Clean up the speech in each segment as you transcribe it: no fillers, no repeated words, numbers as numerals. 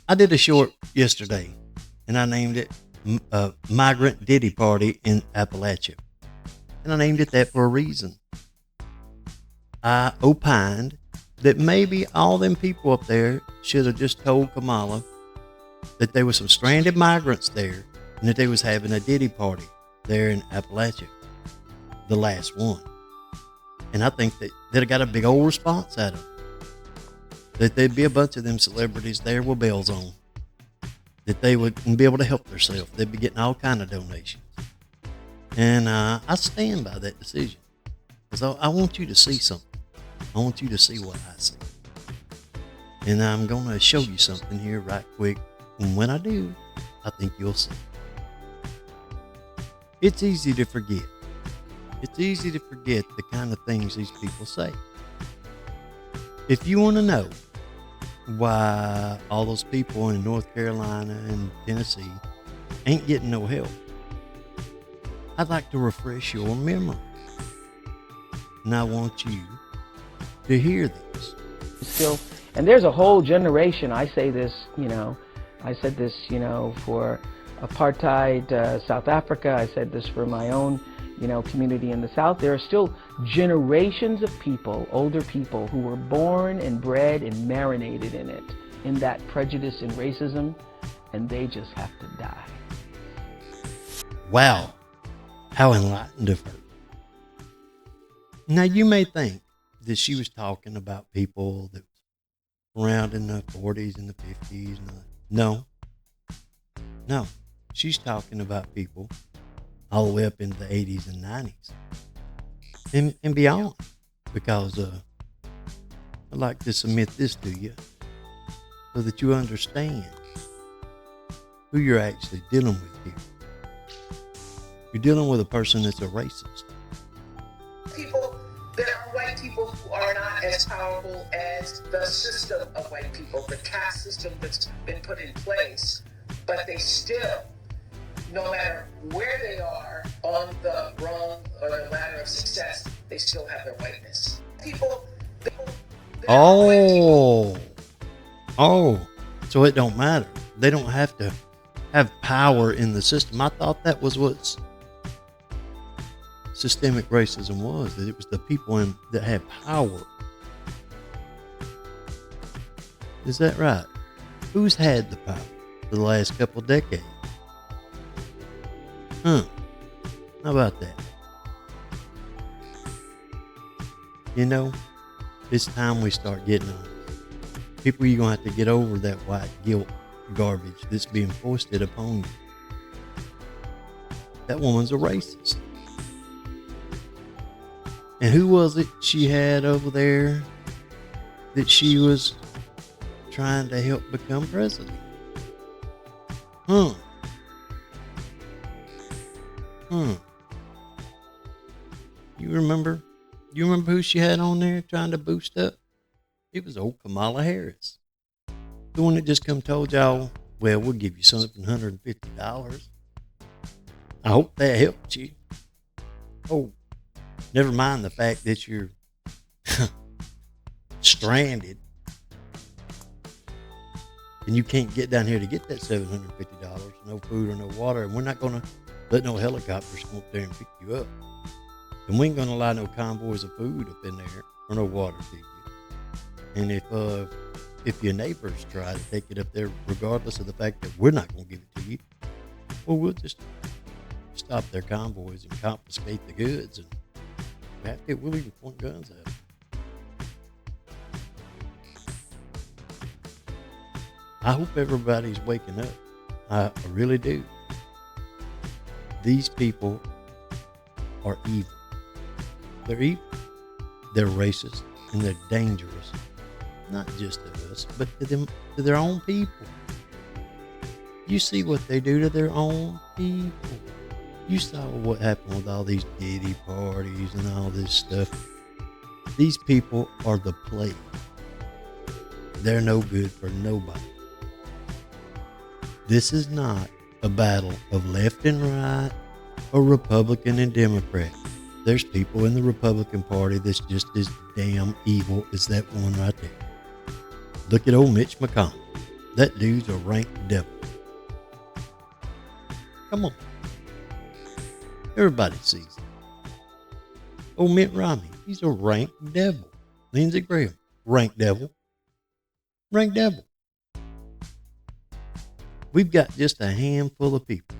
I did a short yesterday, and I named it Migrant Diddy Party in Appalachia. And I named it that for a reason. I opined that maybe all them people up there should have just told Kamala that there was some stranded migrants there and that they was having a Diddy party there in Appalachia, the last one. And I think that they'd have got a big old response out of it. That there'd be a bunch of them celebrities there with bells on. That they wouldn't be able to help themselves. They'd be getting all kind of donations. And I stand by that decision. Because I want you to see something. I want you to see what I see. And I'm going to show you something here right quick. And when I do, I think you'll see. It's easy to forget. It's easy to forget the kind of things these people say. If you want to know why all those people in North Carolina and Tennessee ain't getting no help, I'd like to refresh your memory. And I want you to hear this. Still, and there's a whole generation, I say this, I said this, for apartheid South Africa. I said this for my own, community in the South. There are still generations of people, older people, who were born and bred and marinated in it, in that prejudice and racism, and they just have to die. Wow, how enlightened of her. Now, you may think that she was talking about people that were around in the 40s and the 50s. No, she's talking about people all the way up into the 80s and 90s and beyond, because I'd like to submit this to you so that you understand who you're actually dealing with here. You're dealing with a person that's a racist. There are white people who are not as powerful as the system of white people, the caste system that's been put in place, but they still, no matter where they are on the rung or the ladder of success, they still have their whiteness. So it don't matter. They don't have to have power in the system. I thought that was what systemic racism was, that it was the people that had power. Is that right? Who's had the power for the last couple of decades? How about that? It's time we start getting on. People, you're going to have to get over that white guilt garbage that's being foisted upon you. That woman's a racist. And who was it she had over there that she was trying to help become president? You remember who she had on there trying to boost up? It was old Kamala Harris. The one that just come told y'all, well, we'll give you something, $150. I hope that helped you. Oh, never mind the fact that you're stranded and you can't get down here to get that $750, no food or no water, and we're not going to let no helicopters come up there and pick you up. And we ain't going to allow no convoys of food up in there or no water to you. And if your neighbors try to take it up there, regardless of the fact that we're not going to give it to you, well, we'll just stop their convoys and confiscate the goods, and we'll even point guns at them. I hope everybody's waking up. I really do. These people are evil. They're evil. They're racist, and they're dangerous. Not just to us, but to their own people. You see what they do to their own people. You saw what happened with all these Diddy parties and all this stuff. These people are the plague. They're no good for nobody. This is not a battle of left and right or Republican and Democrat. There's people in the Republican Party that's just as damn evil as that one right there. Look at old Mitch McConnell. That dude's a rank devil. Come on. Everybody sees it. Old Mitt Romney, he's a rank devil. Lindsey Graham, rank devil. Rank devil. We've got just a handful of people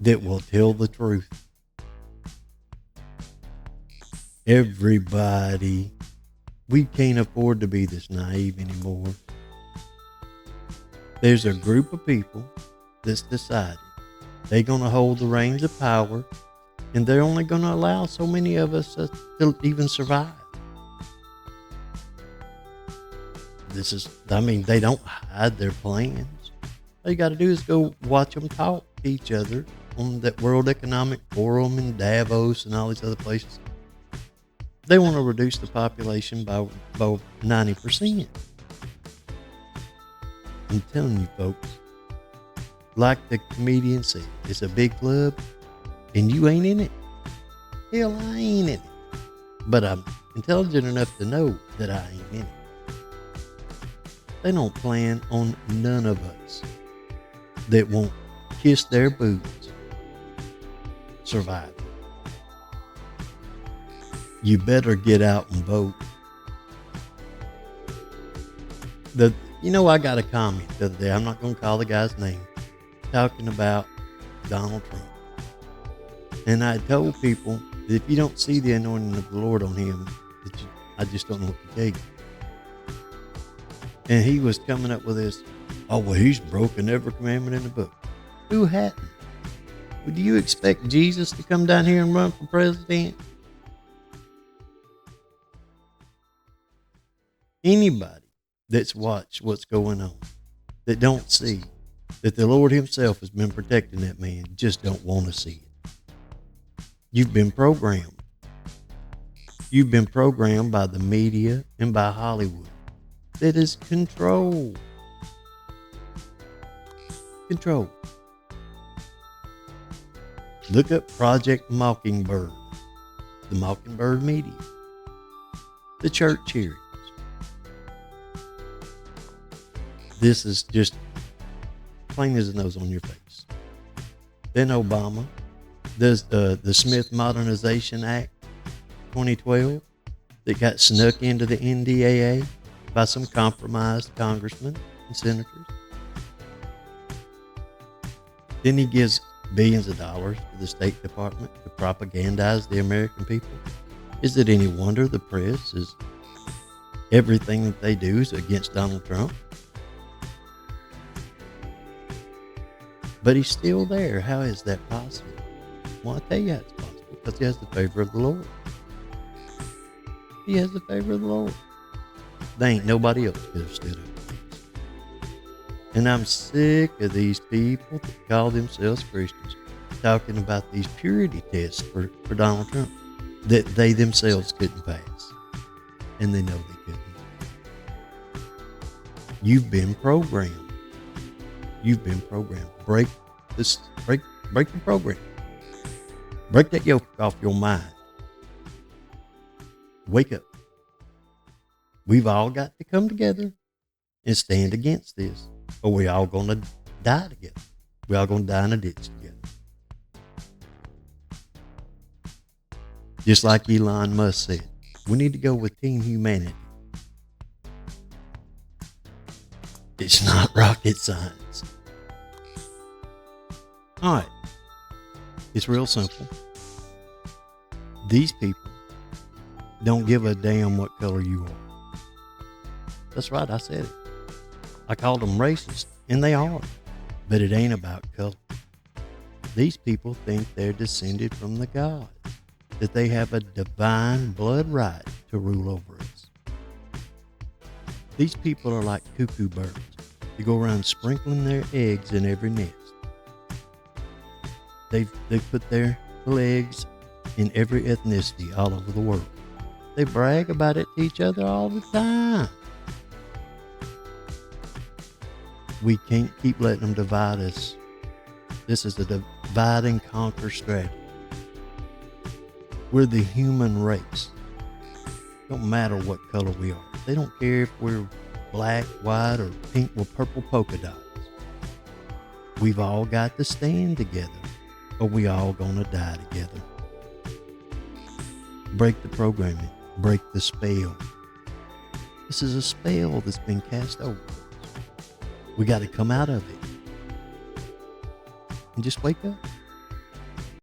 that will tell the truth. Everybody, we can't afford to be this naive anymore. There's a group of people that's decided they're going to hold the reins of power, and they're only going to allow so many of us to even survive. They don't hide their plans. All you got to do is go watch them talk to each other on that World Economic Forum in Davos and all these other places. They want to reduce the population by 90%. I'm telling you, folks, like the comedian said, it's a big club and you ain't in it. Hell, I ain't in it. But I'm intelligent enough to know that I ain't in it. They don't plan on none of us that won't kiss their boots survive. You better get out and vote. I got a comment the other day. I'm not going to call the guy's name, talking about Donald Trump. And I told people that if you don't see the anointing of the Lord on him, I just don't know what to tell you. And he was coming up with this, he's broken every commandment in the book. Who hadn't? Would you expect Jesus to come down here and run for president? Anybody that's watched what's going on, that don't see that the Lord himself has been protecting that man, just don't want to see it. You've been programmed. You've been programmed by the media and by Hollywood. That is control. Control. Look up Project Mockingbird, the Mockingbird media, the church hearings. This is just plain as a nose on your face. Then Obama does the Smith Modernization Act 2012 that got snuck into the NDAA by some compromised congressmen and senators. Then he gives billions of dollars to the State Department to propagandize the American people. Is it any wonder the press is everything that they do is against Donald Trump? But he's still there. How is that possible? Well, I'll tell you how it's possible. Because he has the favor of the Lord. He has the favor of the Lord. There ain't nobody else could have stood up for this. And I'm sick of these people that call themselves Christians talking about these purity tests for Donald Trump that they themselves couldn't pass. And they know they couldn't. You've been programmed. You've been programmed. Break the program. Break that yoke off your mind. Wake up. We've all got to come together and stand against this, or we're all going to die together. We're all going to die in a ditch together. Just like Elon Musk said, we need to go with team humanity. It's not rocket science. All right. It's real simple. These people don't give a damn what color you are. That's right, I said it. I called them racist, and they are. But it ain't about color. These people think they're descended from the gods, that they have a divine blood right to rule over us. These people are like cuckoo birds. They go around sprinkling their eggs in every nest. They put their little eggs in every ethnicity all over the world. They brag about it to each other all the time. We can't keep letting them divide us. This is a divide and conquer strategy. We're the human race. Don't matter what color we are. They don't care if we're black, white, or pink with purple polka dots. We've all got to stand together, or we all gonna die together. Break the programming. Break the spell. This is a spell that's been cast over us. We got to come out of it and just wake up.